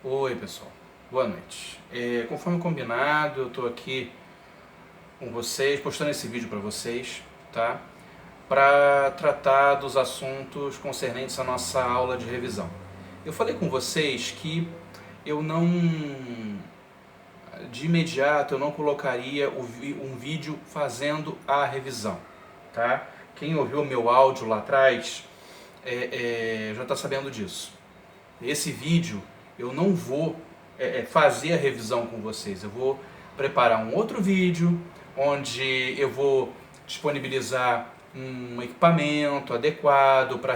Oi pessoal, boa noite. Conforme combinado, eu estou aqui com vocês, postando esse vídeo para vocês, tá? Para tratar dos assuntos concernentes à nossa aula de revisão. Eu falei com vocês que eu não, de imediato, eu não colocaria um vídeo fazendo a revisão, tá? Quem ouviu o meu áudio lá atrás já está sabendo disso. Esse vídeo eu não vou fazer a revisão com vocês, eu vou preparar um outro vídeo onde eu vou disponibilizar um equipamento adequado para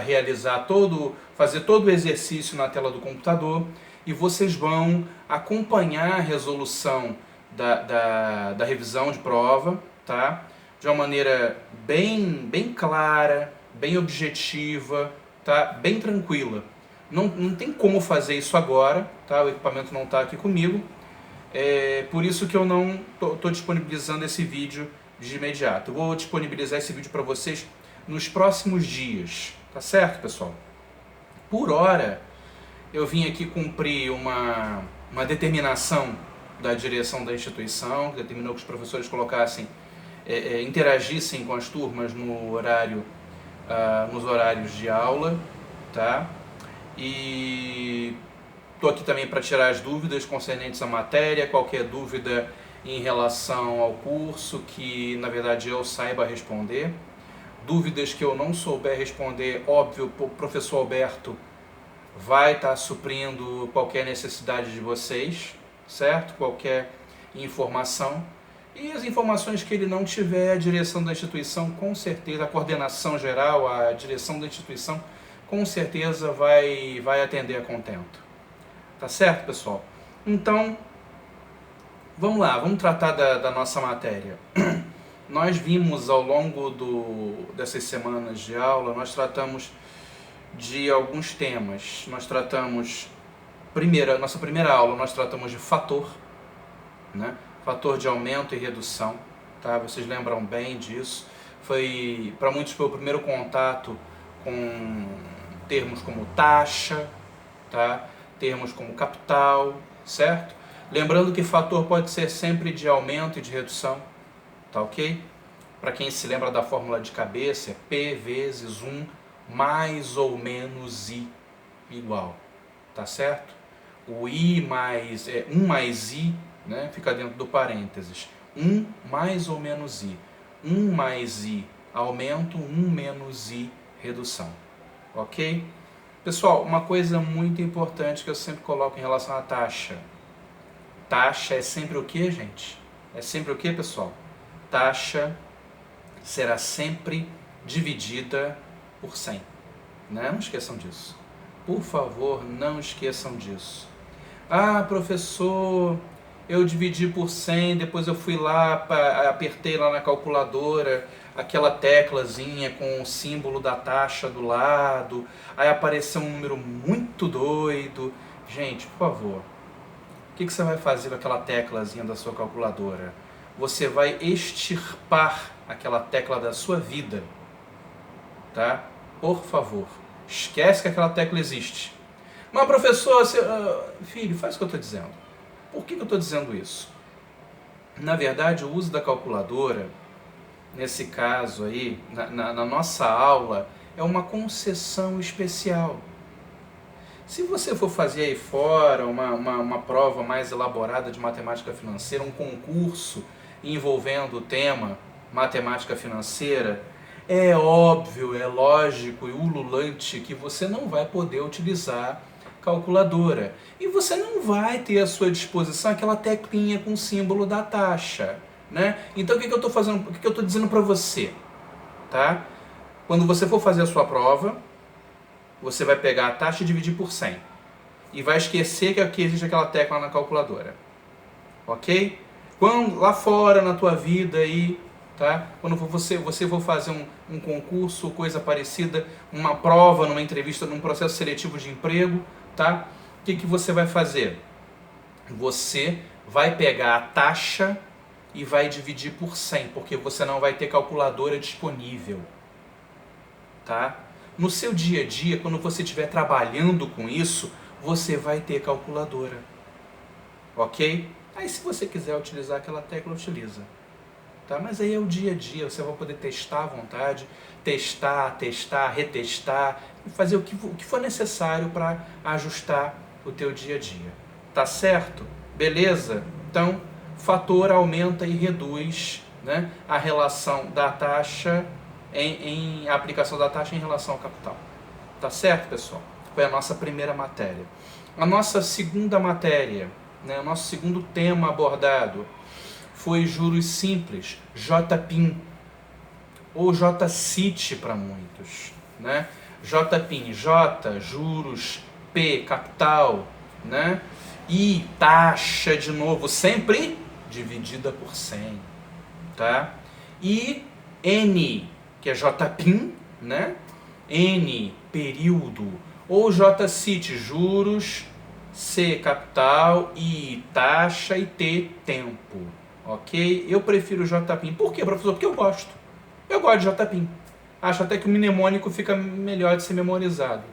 fazer todo o exercício na tela do computador e vocês vão acompanhar a resolução da revisão de prova, tá? De uma maneira bem clara, bem objetiva, tá? Bem tranquila. Não tem como fazer isso agora, tá? O equipamento não está aqui comigo, por isso que eu não estou disponibilizando esse vídeo de imediato. Eu vou disponibilizar esse vídeo para vocês nos próximos dias, tá certo, pessoal? Por hora, eu vim aqui cumprir uma determinação da direção da instituição, que determinou que os professores interagissem com as turmas nos horários de aula, tá? E estou aqui também para tirar as dúvidas concernentes à matéria, qualquer dúvida em relação ao curso que na verdade eu saiba responder. Dúvidas que eu não souber responder, óbvio, o professor Alberto vai estar suprindo qualquer necessidade de vocês, certo? Qualquer informação. E as informações que ele não tiver, a direção da instituição, com certeza, a coordenação geral, a direção da instituição, com certeza vai atender a contento. Tá certo, pessoal? Então, vamos lá, vamos tratar da nossa matéria. Nós vimos ao longo dessas semanas de aula, nós tratamos de alguns temas. Nós tratamos, nossa primeira aula, nós tratamos de fator, né? Fator de aumento e redução, tá? Vocês lembram bem disso. Para muitos foi o primeiro contato com termos como taxa, tá? Termos como capital, certo? Lembrando que fator pode ser sempre de aumento e de redução, tá ok? Para quem se lembra da fórmula de cabeça, é P vezes 1 mais ou menos I igual, tá certo? O I mais 1 mais I, né, fica dentro do parênteses. 1 mais ou menos I. 1 mais I aumento, 1 menos I redução. Ok? Pessoal, uma coisa muito importante que eu sempre coloco em relação à taxa. Taxa é sempre o que, gente? É sempre o que, pessoal? Taxa será sempre dividida por 100. Né? Não esqueçam disso. Por favor, não esqueçam disso. Ah, professor, eu dividi por 100, depois eu fui lá, apertei lá na calculadora, aquela teclazinha com o símbolo da taxa do lado, aí apareceu um número muito doido. Gente, por favor, o que você vai fazer com aquela teclazinha da sua calculadora? Você vai extirpar aquela tecla da sua vida, tá? Por favor, esquece que aquela tecla existe. Mas professor, filho, faz o que eu estou dizendo. Por que eu estou dizendo isso? Na verdade, o uso da calculadora, nesse caso aí, na nossa aula, é uma concessão especial. Se você for fazer aí fora uma prova mais elaborada de matemática financeira, um concurso envolvendo o tema matemática financeira, é óbvio, é lógico e ululante que você não vai poder utilizar calculadora. E você não vai ter à sua disposição aquela teclinha com o símbolo da taxa, né? Então o que eu estou fazendo? O que eu estou dizendo para você, tá? Quando você for fazer a sua prova, você vai pegar a taxa e dividir por 100 e vai esquecer que aqui existe aquela tecla na calculadora, ok? Quando lá fora na tua vida aí, tá? Quando você for fazer um concurso, coisa parecida, uma prova, numa entrevista, num processo seletivo de emprego, tá? O que você vai fazer? Você vai pegar a taxa e vai dividir por 100, porque você não vai ter calculadora disponível, tá? No seu dia a dia, quando você estiver trabalhando com isso, você vai ter calculadora. Ok? Aí se você quiser utilizar aquela tecla, utiliza. Tá? Mas aí é o dia a dia, você vai poder testar à vontade, testar, retestar, e fazer o que for necessário para ajustar o teu dia a dia. Tá certo? Beleza? Então, fator aumenta e reduz, né, a relação da taxa, a aplicação da taxa em relação ao capital. Tá certo, pessoal? Foi a nossa primeira matéria. A nossa segunda matéria, né, o nosso segundo tema abordado foi juros simples, JPIM, ou JCIT para muitos, né? JPIM, J, juros, P, capital, né? E taxa, de novo, sempre dividida por 100, tá? E N, que é JPIM, né? N, período, ou JCIT, juros, C, capital, I, taxa e T, tempo. Ok? Eu prefiro o JPIM. Por quê, professor? Porque eu gosto. Eu gosto de JPIM. Acho até que o mnemônico fica melhor de ser memorizado.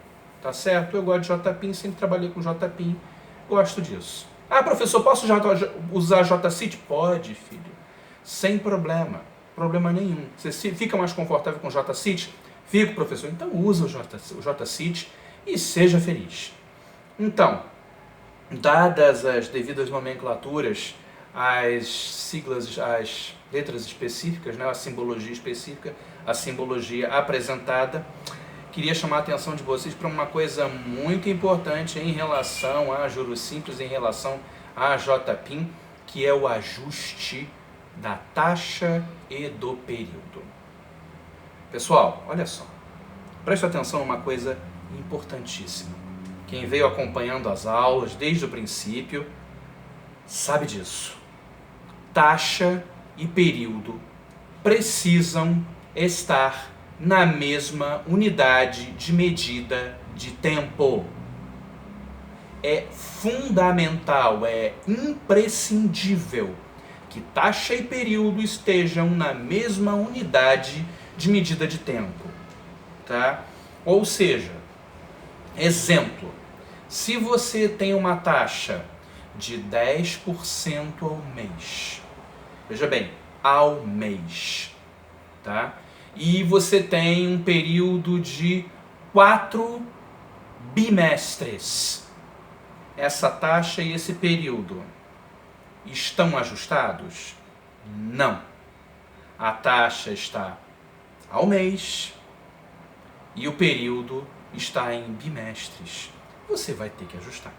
Tá certo? Eu gosto de JPIM, sempre trabalhei com JPIM. Gosto disso. Ah, professor, posso usar JCIT? Pode, filho. Sem problema. Problema nenhum. Você fica mais confortável com JCIT? Fico, professor. Então usa o JCIT e seja feliz. Então, dadas as devidas nomenclaturas, as siglas, as letras específicas, né, a simbologia específica, a simbologia apresentada, queria chamar a atenção de vocês para uma coisa muito importante em relação a juros simples, em relação a JPIM, que é o ajuste da taxa e do período. Pessoal, olha só, preste atenção numa coisa importantíssima. Quem veio acompanhando as aulas desde o princípio sabe disso. Taxa e período precisam estar na mesma unidade de medida de tempo. É fundamental, é imprescindível que taxa e período estejam na mesma unidade de medida de tempo, tá? Ou seja, exemplo, se você tem uma taxa de 10% ao mês, veja bem, ao mês, tá? E você tem um período de 4 bimestres. Essa taxa e esse período estão ajustados? Não. A taxa está ao mês e o período está em bimestres. Você vai ter que ajustar.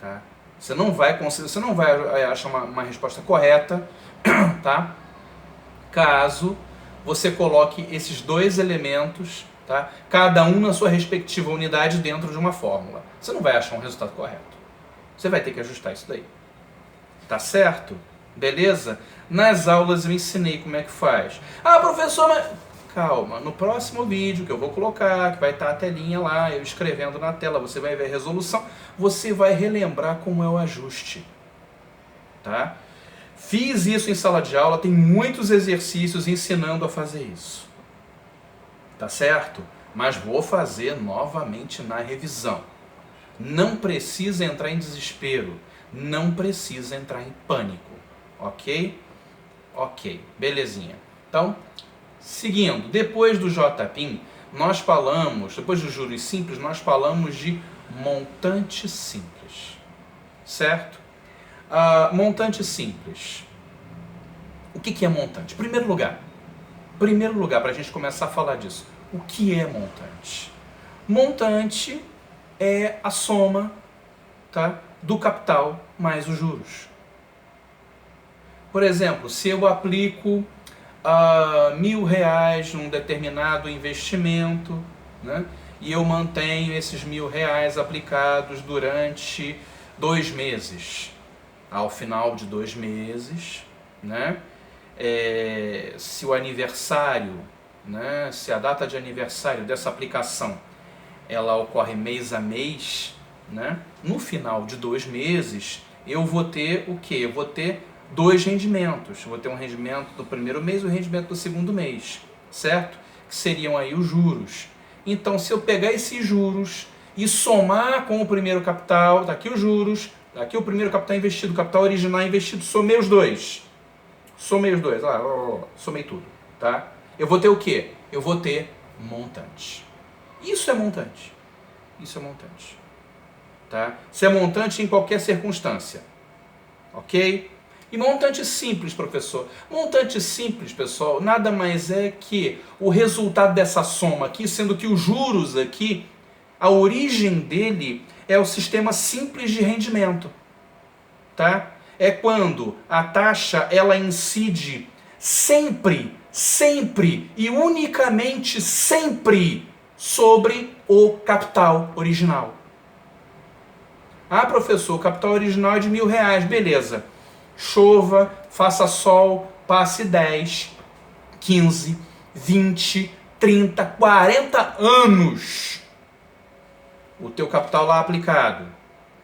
Tá? Você não vai achar uma resposta correta, tá? Caso você coloque esses dois elementos, tá? Cada um na sua respectiva unidade dentro de uma fórmula. Você não vai achar um resultado correto. Você vai ter que ajustar isso daí. Tá certo? Beleza? Nas aulas eu ensinei como é que faz. Ah, professor, mas... Calma, no próximo vídeo que eu vou colocar, que vai estar a telinha lá, eu escrevendo na tela, você vai ver a resolução, você vai relembrar como é o ajuste. Tá? Fiz isso em sala de aula, tem muitos exercícios ensinando a fazer isso. Tá certo? Mas vou fazer novamente na revisão. Não precisa entrar em desespero, não precisa entrar em pânico. Ok? Ok, belezinha. Então, seguindo, depois do JPIM, nós falamos, depois dos juros simples, nós falamos de montante simples. Certo? Montante simples. O que é montante? Primeiro lugar, para a gente começar a falar disso, o que é montante? Montante é a soma, tá, do capital mais os juros. Por exemplo, se eu aplico R$1.000 num determinado investimento, né, e eu mantenho esses R$1.000 aplicados durante 2 meses. Ao final de 2 meses, né, se o aniversário, né, se a data de aniversário dessa aplicação ela ocorre mês a mês, né, no final de 2 meses eu vou ter o quê? Eu vou ter 2 rendimentos. Eu vou ter um rendimento do primeiro mês e um rendimento do segundo mês, certo? Que seriam aí os juros. Então, se eu pegar esses juros e somar com o primeiro capital, tá aqui os juros, tá aqui o primeiro capital investido, o capital original investido, somei os dois. Somei os dois, somei tudo, tá? Eu vou ter o quê? Eu vou ter montante. Isso é montante. Isso é montante. Tá? Isso é montante em qualquer circunstância. Ok? E montante simples, professor. Montante simples, pessoal, nada mais é que o resultado dessa soma aqui, sendo que os juros aqui, a origem dele é o sistema simples de rendimento. Tá? É quando a taxa ela incide sempre e unicamente sempre sobre o capital original. Ah, professor, o capital original é de R$1.000, beleza. Chova, faça sol, passe 10, 15, 20, 30, 40 anos o teu capital lá aplicado,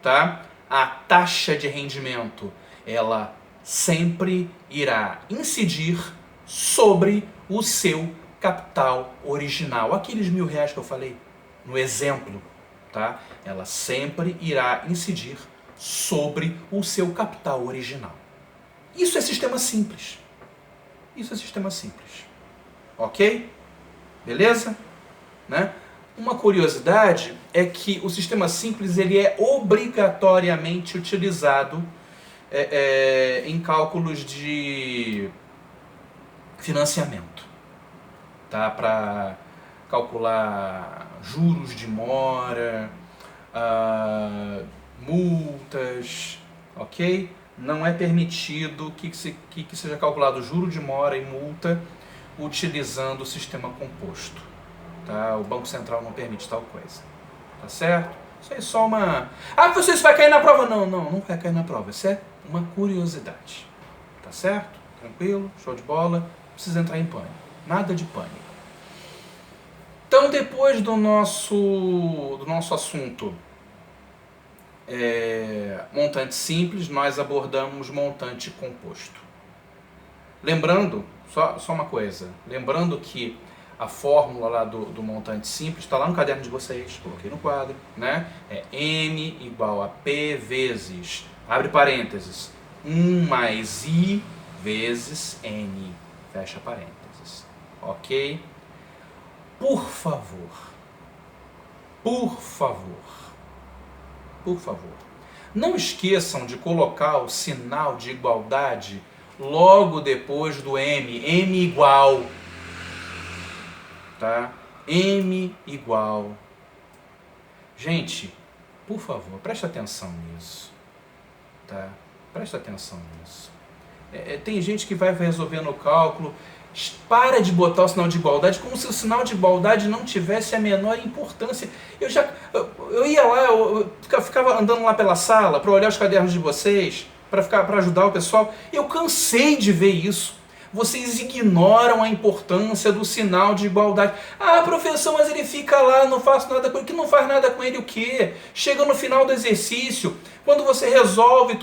tá? A taxa de rendimento, ela sempre irá incidir sobre o seu capital original. Aqueles R$1.000 que eu falei no exemplo, tá? Ela sempre irá incidir sobre o seu capital original. Isso é sistema simples. Isso é sistema simples. Ok? Beleza? Né? Uma curiosidade é que o sistema simples ele é obrigatoriamente utilizado em cálculos de financiamento, tá? Para calcular juros de mora, multas, ok? Não é permitido que seja calculado juro de mora e multa utilizando o sistema composto. Tá? O Banco Central não permite tal coisa. Tá certo? Isso aí é só uma... Ah, professor, isso vai cair na prova? Não vai cair na prova. Isso é uma curiosidade. Tá certo? Tranquilo? Show de bola? Não precisa entrar em pânico. Nada de pânico. Então, depois do nosso assunto montante simples, nós abordamos montante composto. Lembrando, só uma coisa, lembrando que a fórmula lá do montante simples está lá no caderno de vocês, coloquei no quadro, né? É M igual a P vezes, abre parênteses, 1 mais I vezes N, fecha parênteses, ok? Por favor, não esqueçam de colocar o sinal de igualdade logo depois do M igual, tá? M igual. Gente, por favor, preste atenção nisso, tá? Preste atenção nisso. Tem gente que vai resolvendo o cálculo, para de botar o sinal de igualdade como se o sinal de igualdade não tivesse a menor importância. Eu ia lá, eu ficava andando lá pela sala para olhar os cadernos de vocês, para ajudar o pessoal. Eu cansei de ver isso. Vocês ignoram a importância do sinal de igualdade. Ah, professor, mas ele fica lá, não faço nada com ele. Que não faz nada com ele o quê? Chega no final do exercício, quando você resolve,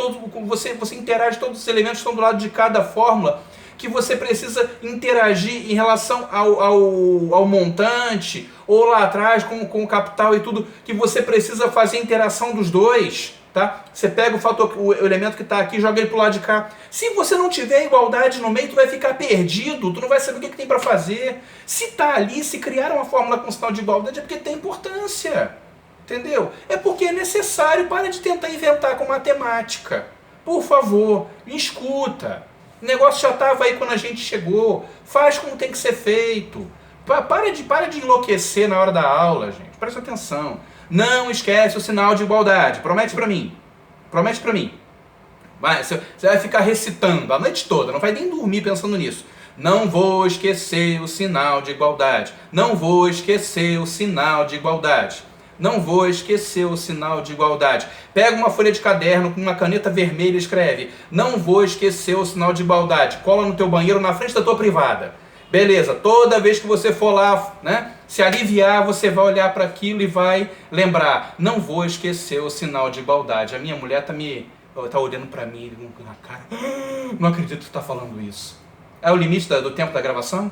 você interage todos os elementos que estão do lado de cada fórmula, que você precisa interagir em relação ao montante, ou lá atrás com o capital e tudo, que você precisa fazer a interação dos dois. Tá? Você pega o elemento que está aqui e joga ele para o lado de cá. Se você não tiver igualdade no meio, tu vai ficar perdido, tu não vai saber o que tem para fazer. Se está ali, se criar uma fórmula com sinal de igualdade, é porque tem importância. Entendeu? É porque é necessário. Para de tentar inventar com matemática. Por favor, me escuta. O negócio já estava aí quando a gente chegou. Faz como tem que ser feito. Para de enlouquecer na hora da aula, gente. Presta atenção. Não esquece o sinal de igualdade. Promete pra mim. Promete pra mim. Você vai ficar recitando a noite toda. Não vai nem dormir pensando nisso. Não vou esquecer o sinal de igualdade. Não vou esquecer o sinal de igualdade. Não vou esquecer o sinal de igualdade. Pega uma folha de caderno com uma caneta vermelha e escreve: não vou esquecer o sinal de igualdade. Cola no teu banheiro na frente da tua privada. Beleza, toda vez que você for lá, né, se aliviar, você vai olhar para aquilo e vai lembrar: não vou esquecer o sinal de igualdade. A minha mulher tá olhando para mim na cara. Não acredito que tu tá falando isso. É o limite do tempo da gravação?